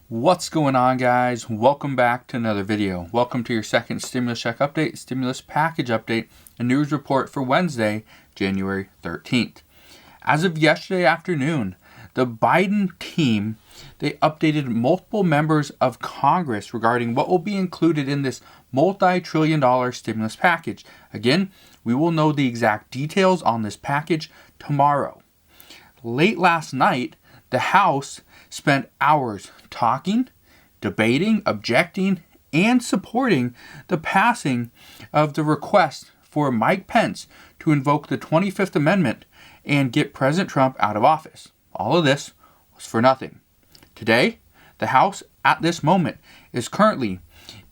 What's going on, guys? Welcome back to another video. Welcome to your second stimulus check update, stimulus package update, and news report for Wednesday, January 13th. As of yesterday afternoon, the Biden team, they updated multiple members of Congress regarding what will be included in this multi-trillion-dollar stimulus package. Again, we will know the exact details on this package tomorrow. Late last night, the House spent hours talking, debating, objecting, and supporting the passing of the request for Mike Pence to invoke the 25th Amendment and get President Trump out of office. All of this was for nothing. Today, the House at this moment is currently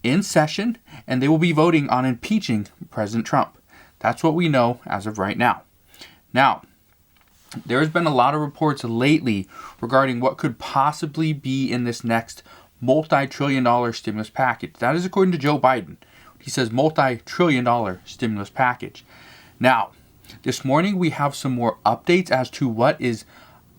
in session and they will be voting on impeaching President Trump. That's what we know as of right now. Now, there has been a lot of reports lately regarding what could possibly be in this next multi-trillion-dollar stimulus package. That is according to Joe Biden. He says multi-trillion-dollar stimulus package. Now, this morning we have some more updates as to what is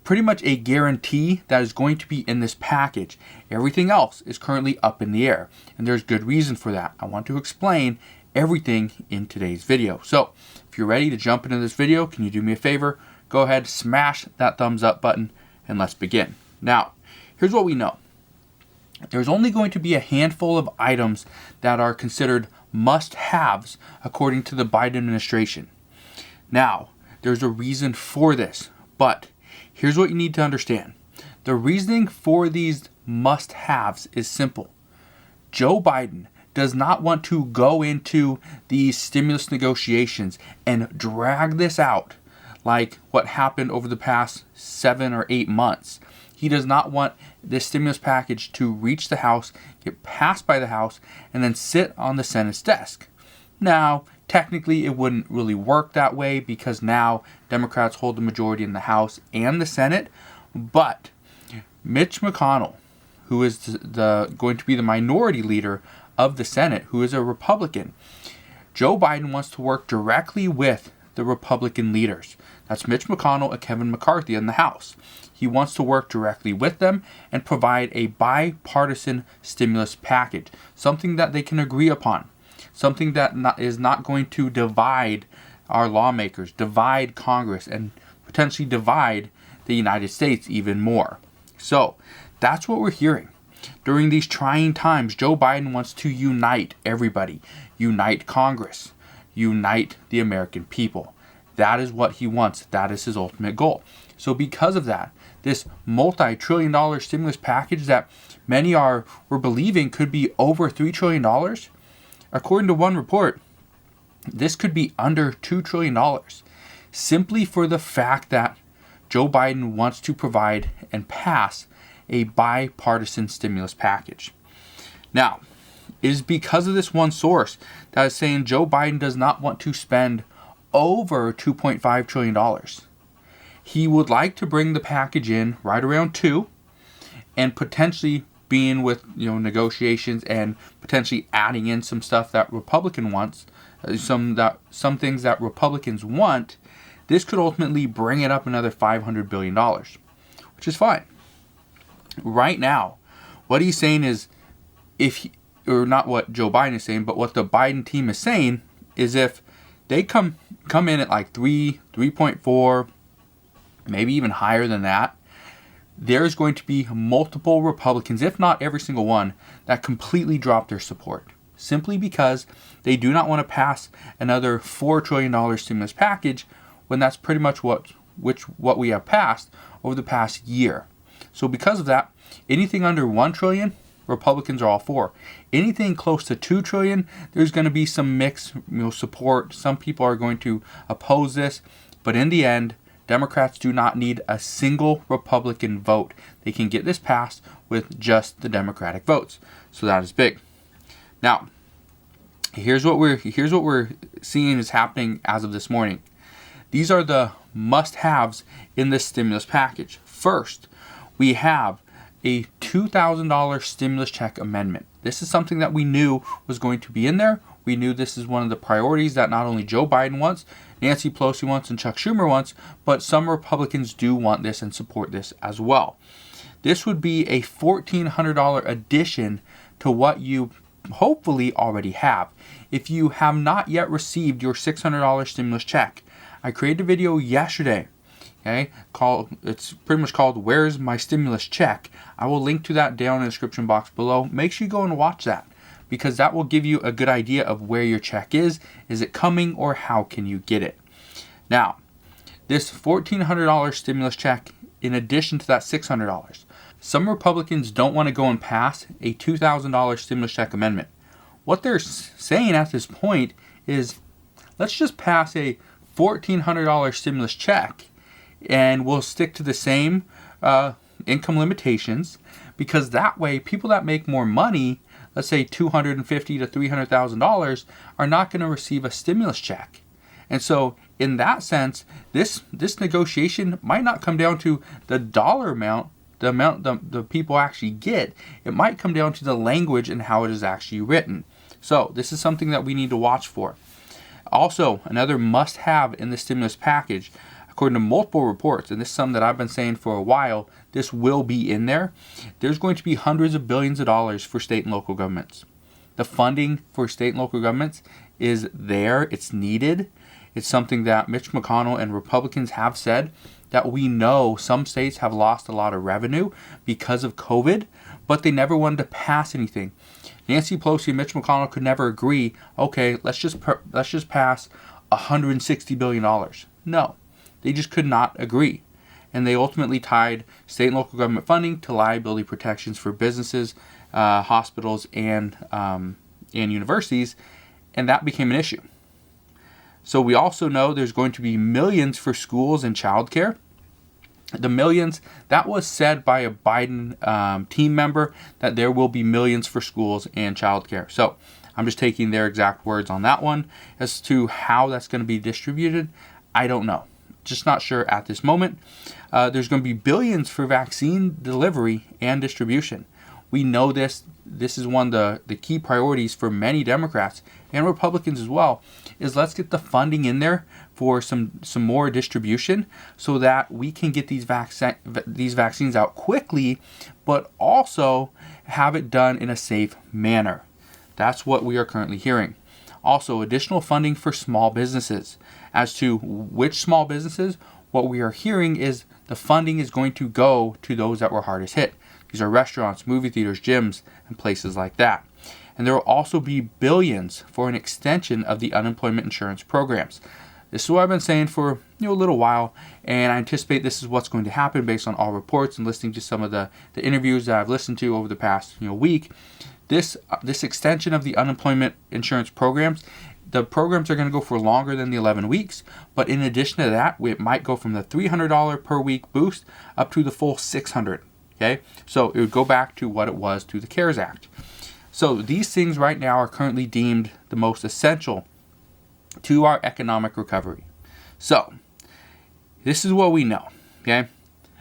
pretty much a guarantee that is going to be in this package. Everything else is currently up in the air, and there's good reason for that. I want to explain everything in today's video. So, if you're ready to jump into this video, can you do me a favor? Go ahead, smash that thumbs up button, and let's begin. Now, here's what we know. There's only going to be a handful of items that are considered must-haves according to the Biden administration. Now, there's a reason for this, but here's what you need to understand. The reasoning for these must-haves is simple. Joe Biden does not want to go into these stimulus negotiations and drag this out like what happened over the past 7 or 8 months. He does not want this stimulus package to reach the House, get passed by the House, and then sit on the Senate's desk. Now, technically, it wouldn't really work that way because now Democrats hold the majority in the House and the Senate. But Mitch McConnell, who is going to be the minority leader of the Senate, who is a Republican, Joe Biden wants to work directly with the Republican leaders. That's Mitch McConnell and Kevin McCarthy in the House. He wants to work directly with them and provide a bipartisan stimulus package, something that they can agree upon, something that is not going to divide our lawmakers, divide Congress, and potentially divide the United States even more. So that's what we're hearing. During these trying times, Joe Biden wants to unite everybody, unite Congress, unite the American people. That is what he wants. That is his ultimate goal. So because of that, this multi-trillion-dollar stimulus package that many were believing could be over $3 trillion, according to one report, this could be under $2 trillion, simply for the fact that Joe Biden wants to provide and pass a bipartisan stimulus package. Now, it is because of this one source that is saying Joe Biden does not want to spend over $2.5 trillion. He would like to bring the package in right around 2 and potentially being with negotiations and potentially adding in some stuff that Republican wants, some things that Republicans want. This could ultimately bring it up another $500 billion, which is fine. Right now, what he's saying is or not what Joe Biden is saying, but what the Biden team is saying is if they come in at like 3.4, maybe even higher than that, there's going to be multiple Republicans, if not every single one, that completely drop their support. Simply because they do not want to pass another $4 trillion stimulus package when that's pretty much what we have passed over the past year. So because of that, anything under $1 trillion, Republicans are all for. Anything close to $2 trillion, there's going to be some mixed support. Some people are going to oppose this, but in the end, Democrats do not need a single Republican vote. They can get this passed with just the Democratic votes. So that is big. Now, here's what we're seeing is happening as of this morning. These are the must-haves in this stimulus package. First, we have a $2,000 stimulus check amendment. This is something that we knew was going to be in there. We knew this is one of the priorities that not only Joe Biden wants, Nancy Pelosi wants, and Chuck Schumer wants, but some Republicans do want this and support this as well. this would be a $1,400 addition to what you hopefully already have. If you have not yet received your $600 stimulus check, I created a video yesterday, okay, it's pretty much called "Where's My Stimulus Check?" I will link to that down in the description box below. Make sure you go and watch that, because that will give you a good idea of where your check is it coming, or how can you get it. Now, this $1,400 stimulus check, in addition to that $600, some Republicans don't want to go and pass a $2,000 stimulus check amendment. What they're saying at this point is, let's just pass a $1,400 stimulus check and we'll stick to the same income limitations, because that way people that make more money, let's say $250,000 to $300,000, are not going to receive a stimulus check. And so in that sense, this negotiation might not come down to the dollar amount, the people actually get. It might come down to the language and how it is actually written. So this is something that we need to watch for. Also, another must-have in the stimulus package, according to multiple reports, and this is something that I've been saying for a while, this will be in there. There's going to be hundreds of billions of dollars for state and local governments. The funding for state and local governments is there. It's needed. It's something that Mitch McConnell and Republicans have said, that we know some states have lost a lot of revenue because of COVID, but they never wanted to pass anything. Nancy Pelosi and Mitch McConnell could never agree, okay, let's just pass $160 billion. No, they just could not agree. And they ultimately tied state and local government funding to liability protections for businesses, hospitals, and universities, and that became an issue. So we also know there's going to be millions for schools and childcare. The millions, that was said by a Biden team member, that there will be millions for schools and childcare. So I'm just taking their exact words on that one. As to how that's going to be distributed, I don't know. Just not sure at this moment. There's going to be billions for vaccine delivery and distribution. We know this. This is one of the key priorities for many Democrats and Republicans as well, is let's get the funding in there for some more distribution, so that we can get these vaccines out quickly, but also have it done in a safe manner. That's what we are currently hearing. Also, additional funding for small businesses. As to which small businesses, what we are hearing is the funding is going to go to those that were hardest hit. These are restaurants, movie theaters, gyms, and places like that. And there will also be billions for an extension of the unemployment insurance programs. This is what I've been saying for a little while, and I anticipate this is what's going to happen based on all reports and listening to some of the interviews that I've listened to over the past week. This extension of the unemployment insurance programs, the programs are going to go for longer than the 11 weeks, but in addition to that, it might go from the $300 per week boost up to the full $600. Okay, so it would go back to what it was to the CARES Act. So these things right now are currently deemed the most essential to our economic recovery. So this is what we know. Okay,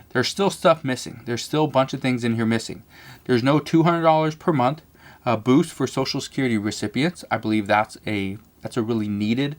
there's still stuff missing. There's still a bunch of things in here missing. There's no $200 per month boost for Social Security recipients. I believe that's a really needed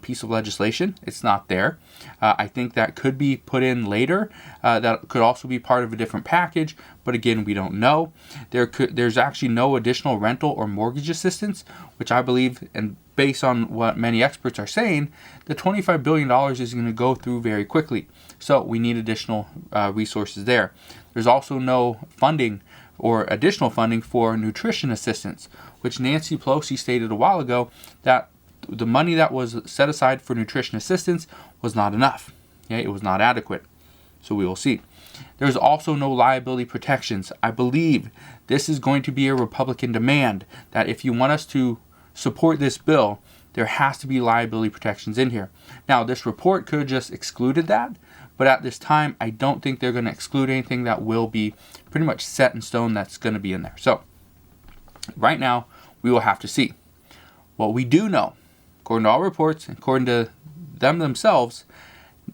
piece of legislation. It's not there. I think that could be put in later. That could also be part of a different package, but again, we don't know. There's actually no additional rental or mortgage assistance, which I believe, and based on what many experts are saying, the $25 billion is going to go through very quickly. So we need additional resources there. There's also no funding or additional funding for nutrition assistance, which Nancy Pelosi stated a while ago that the money that was set aside for nutrition assistance was not enough. Okay? It was not adequate. So we will see. There's also no liability protections. I believe this is going to be a Republican demand, that if you want us to support this bill, there has to be liability protections in here. Now, this report could have just excluded that, but at this time, I don't think they're going to exclude anything that will be pretty much set in stone that's going to be in there. So right now, we will have to see. What we do know, according to all reports, according to them themselves,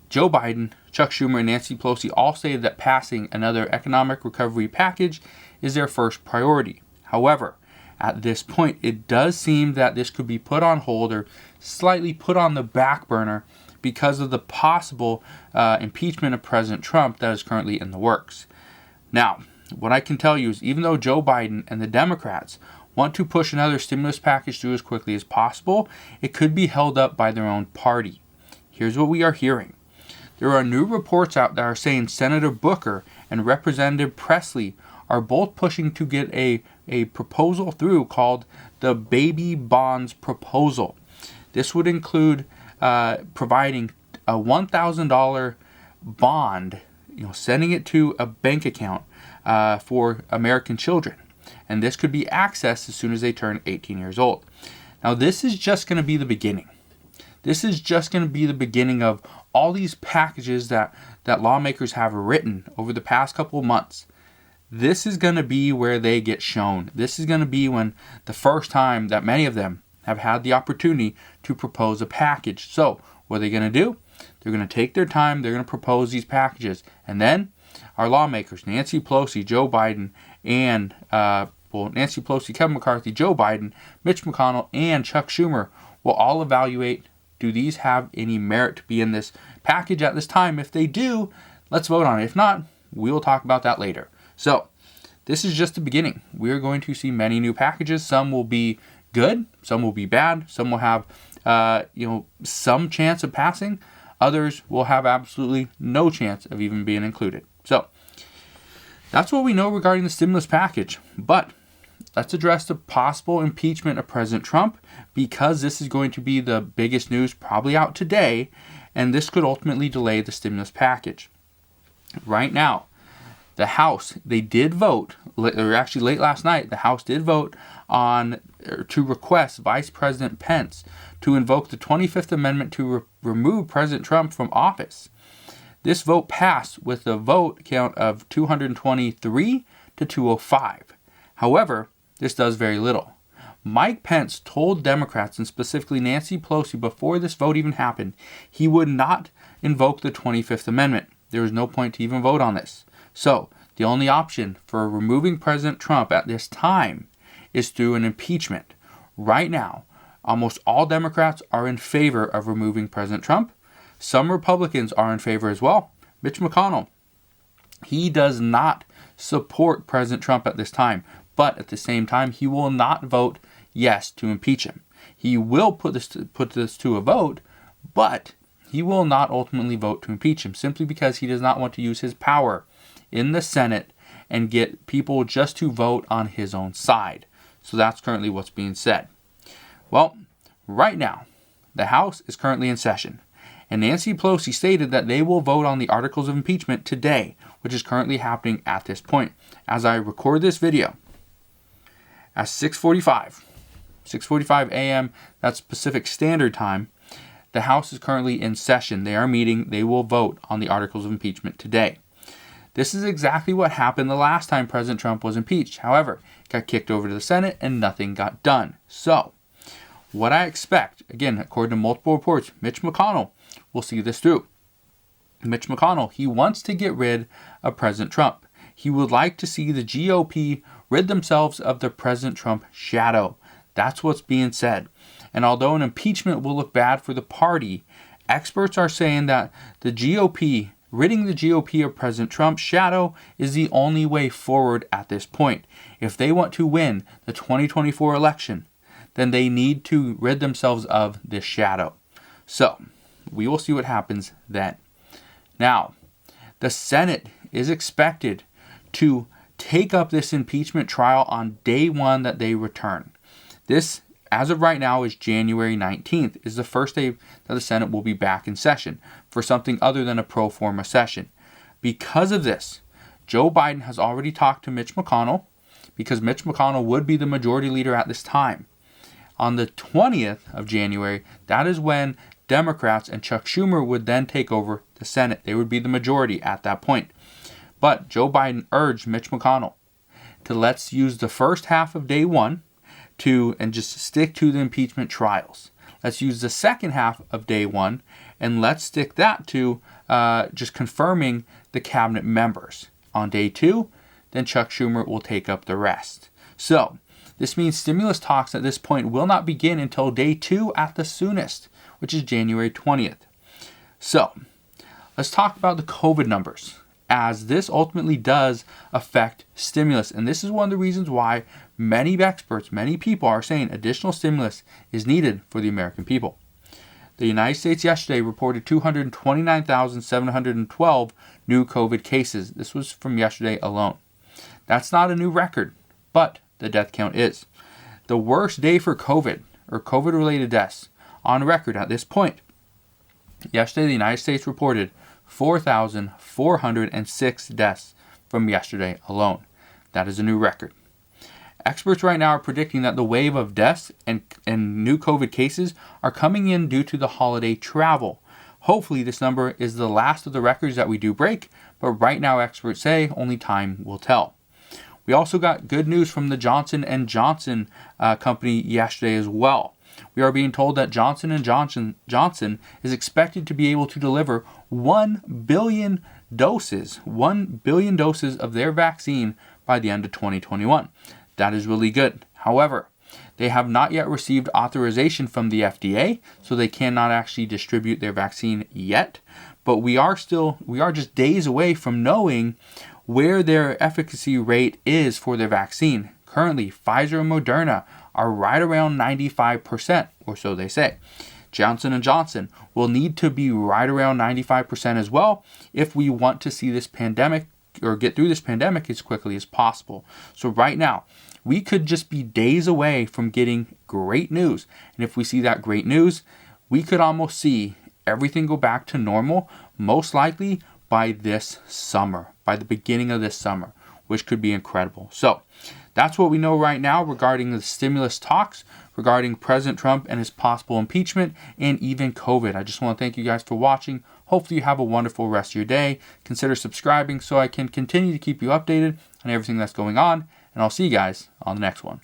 Joe Biden, Chuck Schumer, and Nancy Pelosi all stated that passing another economic recovery package is their first priority. However, at this point, it does seem that this could be put on hold or slightly put on the back burner because of the possible impeachment of President Trump that is currently in the works. Now, what I can tell you is even though Joe Biden and the Democrats want to push another stimulus package through as quickly as possible, it could be held up by their own party. Here's what we are hearing. There are new reports out that are saying Senator Booker and Representative Presley are both pushing to get a proposal through called the Baby Bonds Proposal. This would include providing a $1,000 bond, sending it to a bank account for American children. And this could be accessed as soon as they turn 18 years old. Now, this is just going to be the beginning. This is just going to be the beginning of all these packages that lawmakers have written over the past couple of months. This is going to be where they get shown. This is going to be when the first time that many of them have had the opportunity to propose a package. So, what are they going to do? They're going to take their time. They're going to propose these packages. And then our lawmakers, Nancy Pelosi, Joe Biden, and Nancy Pelosi, Kevin McCarthy, Joe Biden, Mitch McConnell, and Chuck Schumer will all evaluate, do these have any merit to be in this package at this time? If they do, let's vote on it. If not, we will talk about that later. So, this is just the beginning. We are going to see many new packages. Some will be good, some will be bad, some will have some chance of passing. Others will have absolutely no chance of even being included. So, that's what we know regarding the stimulus package. But let's address the possible impeachment of President Trump, because this is going to be the biggest news probably out today, and this could ultimately delay the stimulus package. Right now, the House, they did vote, or actually late last night, the House did vote to request Vice President Pence to invoke the 25th Amendment to remove President Trump from office. This vote passed with a vote count of 223 to 205. However, this does very little. Mike Pence told Democrats, and specifically Nancy Pelosi, before this vote even happened, he would not invoke the 25th Amendment. There was no point to even vote on this. So, the only option for removing President Trump at this time is through an impeachment. Right now, almost all Democrats are in favor of removing President Trump. Some Republicans are in favor as well. Mitch McConnell, he does not support President Trump at this time, but at the same time, he will not vote yes to impeach him. He will put this to a vote, but he will not ultimately vote to impeach him, simply because he does not want to use his power in the Senate and get people just to vote on his own side. So that's currently what's being said. Well, right now, the House is currently in session, and Nancy Pelosi stated that they will vote on the articles of impeachment today, which is currently happening at this point. As I record this video, at 6:45 a.m., that's Pacific Standard Time, the House is currently in session. They are meeting. They will vote on the articles of impeachment today. This is exactly what happened the last time President Trump was impeached. However, it got kicked over to the Senate and nothing got done. So, what I expect, again, according to multiple reports, Mitch McConnell will see this through. Mitch McConnell, he wants to get rid of President Trump. He would like to see the GOP rid themselves of the President Trump shadow. That's what's being said. And although an impeachment will look bad for the party, experts are saying that the GOP, ridding the GOP of President Trump's shadow, is the only way forward at this point. If they want to win the 2024 election, then they need to rid themselves of this shadow. So, we will see what happens then. Now, the Senate is expected to take up this impeachment trial on day one that they return. This, as of right now, is January 19th, is the first day that the Senate will be back in session for something other than a pro forma session. Because of this, Joe Biden has already talked to Mitch McConnell, because Mitch McConnell would be the majority leader at this time. On the 20th of January, that is when Democrats and Chuck Schumer would then take over the Senate. They would be the majority at that point. But Joe Biden urged Mitch McConnell to let's use the first half of day one and just stick to the impeachment trials. Let's use the second half of day one and let's stick that to just confirming the cabinet members. On day two, then Chuck Schumer will take up the rest. So, this means stimulus talks at this point will not begin until day two at the soonest, which is January 20th. So, let's talk about the COVID numbers. as this ultimately does affect stimulus. And this is one of the reasons why many experts, many people are saying additional stimulus is needed for the American people. The United States yesterday reported 229,712 new COVID cases. This was from yesterday alone. That's not a new record, but the death count is. The worst day for COVID, or COVID-related deaths, on record at this point. Yesterday, the United States reported 4,406 deaths from yesterday alone. That is a new record. Experts right now are predicting that the wave of deaths and new COVID cases are coming in due to the holiday travel. Hopefully, this number is the last of the records that we do break, but right now experts say only time will tell. We also got good news from the Johnson & Johnson company yesterday as well. We are being told that Johnson & Johnson is expected to be able to deliver 1 billion doses of their vaccine by the end of 2021. That is really good. However, they have not yet received authorization from the FDA, so they cannot actually distribute their vaccine yet. But we are just days away from knowing where their efficacy rate is for their vaccine. Currently, Pfizer and Moderna are right around 95%, or so they say. Johnson & Johnson will need to be right around 95% as well if we want to see this pandemic or get through this pandemic as quickly as possible. So right now, we could just be days away from getting great news. And if we see that great news, we could almost see everything go back to normal, most likely by this summer, by the beginning of this summer, which could be incredible. So that's what we know right now regarding the stimulus talks, regarding President Trump and his possible impeachment, and even COVID. I just want to thank you guys for watching. Hopefully you have a wonderful rest of your day. Consider subscribing so I can continue to keep you updated on everything that's going on. And I'll see you guys on the next one.